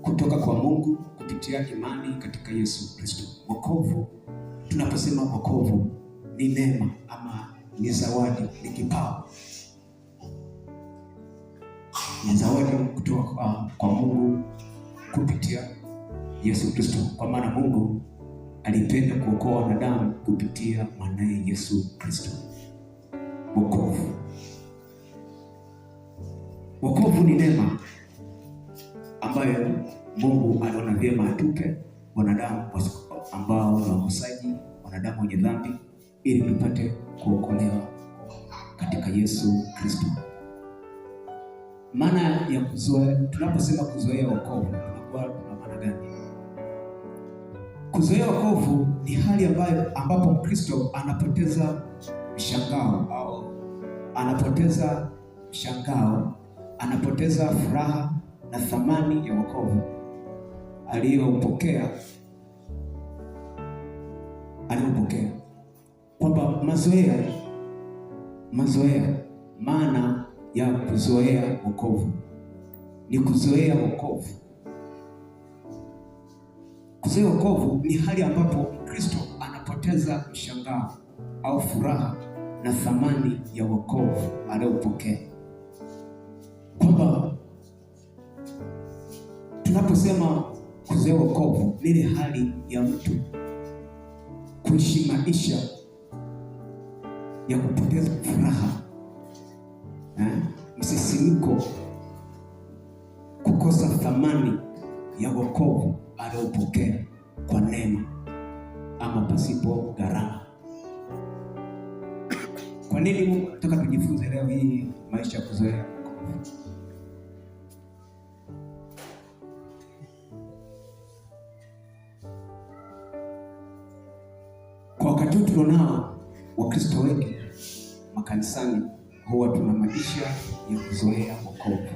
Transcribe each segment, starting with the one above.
kutoka kwa Mungu kupitia imani katika Yesu Kristo. Wokovu, tunaposema wokovu ni neema ama ni zawadi, ni kipawa. Ni zawadi kutoka kwa Mungu kupitia Yesu Kristo, kwa maana Mungu alipenda kuokoa wanadamu kupitia mwanae Yesu Kristo. Wokovu. Wokovu ni neema ambayo Mungu aliona vyema atupe wanadamu ambao ni wakosaji, wanadamu wenye dhambi, ili tupate kuokolewa katika Yesu Kristo. Maana ya kuzoea, tunaposema kuzoea wokovu, tuna maana gani? Kuzoea wokovu ni hali ambapo Mkristo anapoteza mshangao, anapoteza furaha na thamani ya wokovu aliyopokea. Kwamba mazoea, maana ya kuzoea wokovu ni kuzoea wokovu. Kuzoea wokovu ni hali ambapo Kristo anapoteza mshangao au furaha na thamani ya wokovu aliyopokea. Kwamba tunaposema kuzoea wokovu ni ile hali ya mtu kuishi maisha ya kupoteza furaha, msisimko, kukosa thamani ya wokovu aliopokea kwa neema ama pasipo gharama. Kwa nini nataka tujifunze leo hii maisha ya kuzoea wokovu? Kwa wakati huu tulionao, Wakristo wengi makanisani huwa tuna maisha ya kuzoea wokovu.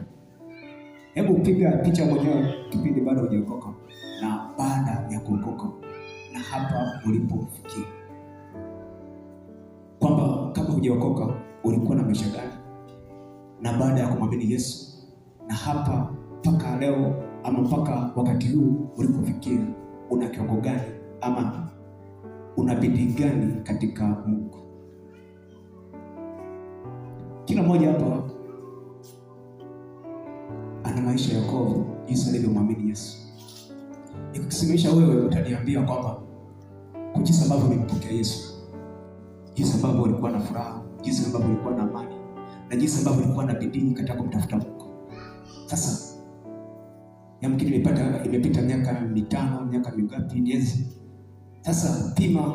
Hebu piga picha mwenyewe kipindi bado hujaokoka na baada ya kuokoka na hapa ulipofikia. Kwamba kama hujaokoka ulikuwa na maisha gani, na baada ya kumwamini Yesu na hapa mpaka leo ama mpaka wakati huu ulipofikia una kiwango gani ama una bidii gani katika Mungu? Kila mmoja hapa ana maisha ya wokovu jinsi alivyomwamini Yesu. Nikikusimisha wewe utaniambia kwamba kwa jinsi ambavyo ulimpokea Yesu, jinsi ambavyo ulikuwa na furaha, jinsi ambavyo ulikuwa na amani, na jinsi ambavyo ulikuwa na bidii katika kumtafuta Mungu. Sasa yamkini imepita miaka 5, miaka mingapi, miezi. Sasa pima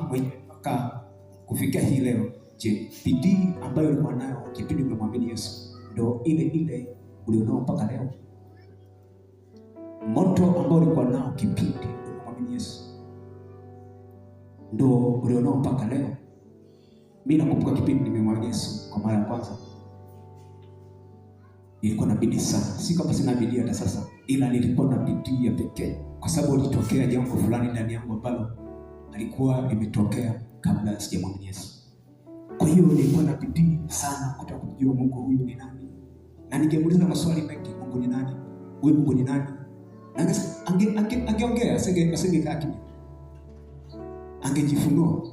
mpaka kufikia hii leo. Je, bidii ambayo ulikuwa nayo kipindi umemwamini Yesu ndio ile ulionao mpaka leo? Moto ambao ulikuwa nao kipindi umemwamini Yesu ndio ulionao mpaka leo? Mimi nakumbuka kipindi nimemwamini Yesu kwa mara ya kwanza, nilikuwa na bidii sana. Si kama sina bidii hata sasa, ila nilikuwa na bidii ya pekee kwa sababu litokea jambo fulani ndani yangu ambalo alikuwa limetokea kabla sijamwamini Yesu. Kwa hiyo nilikuwa na bidii sana kutaka kujua Mungu huyu ni nani. Na ningemuuliza maswali mengi, Mungu ni nani? Wewe Mungu ni nani? Na angeongea, asingekaa kimya. Angejifunua.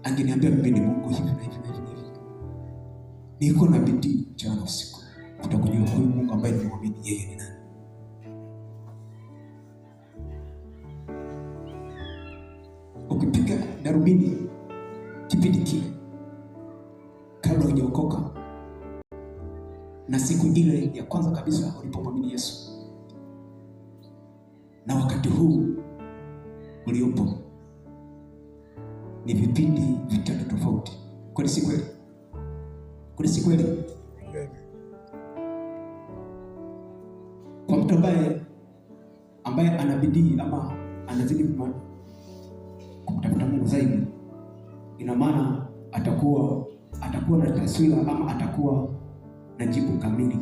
Angeniambia mimi ni Mungu hivi na hivi na hivi. Nilikuwa na bidii jana usiku kutaka kujua huyu Mungu ambaye nimemwamini yeye ni nani. Ukipiga darubini kipindi kile kabla hujaokoka na siku ile ya kwanza kabisa ulipomwamini Yesu na wakati huu uliopo, ni vipindi vitatu tofauti. Kwani si kweli? Kwani si kweli? Kwa mtu ambaye ana bidii ama anazidi kumtafuta Mungu zaidi, ina maana atakuwa na taswira ama atakuwa na jibu kamili.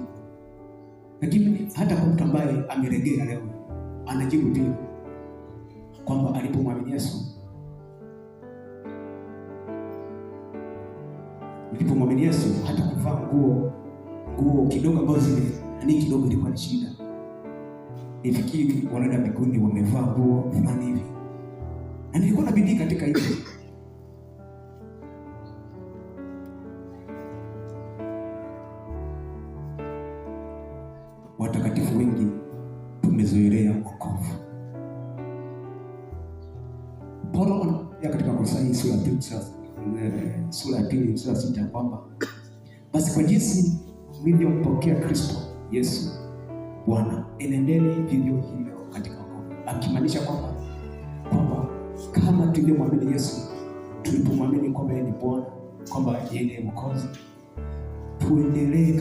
Lakini hata kwa mtu ambaye ameregea leo anajibu pia kwamba alipomwamini Yesu, hata kuvaa nguo kidogo ambazo kidogo ilikuwa ni shida. nifikiri wanaenda mbinguni wamevaa nguo fulani hivi, na nilikuwa na bidii katika hilo. Watakatifu wengi tumezoelea wokovu. Paulo anaambia katika Kolosai sura ya 2 sura 6 kwamba basi kwa jinsi mlivyompokea Kristo Yesu Bwana, enendeni vivyo hivyo katika wokovu, akimaanisha kwamba kama tulivyomwamini Yesu, tulipomwamini kwamba yeye ni Bwana, kwamba yeye ni Mwokozi, tuendelee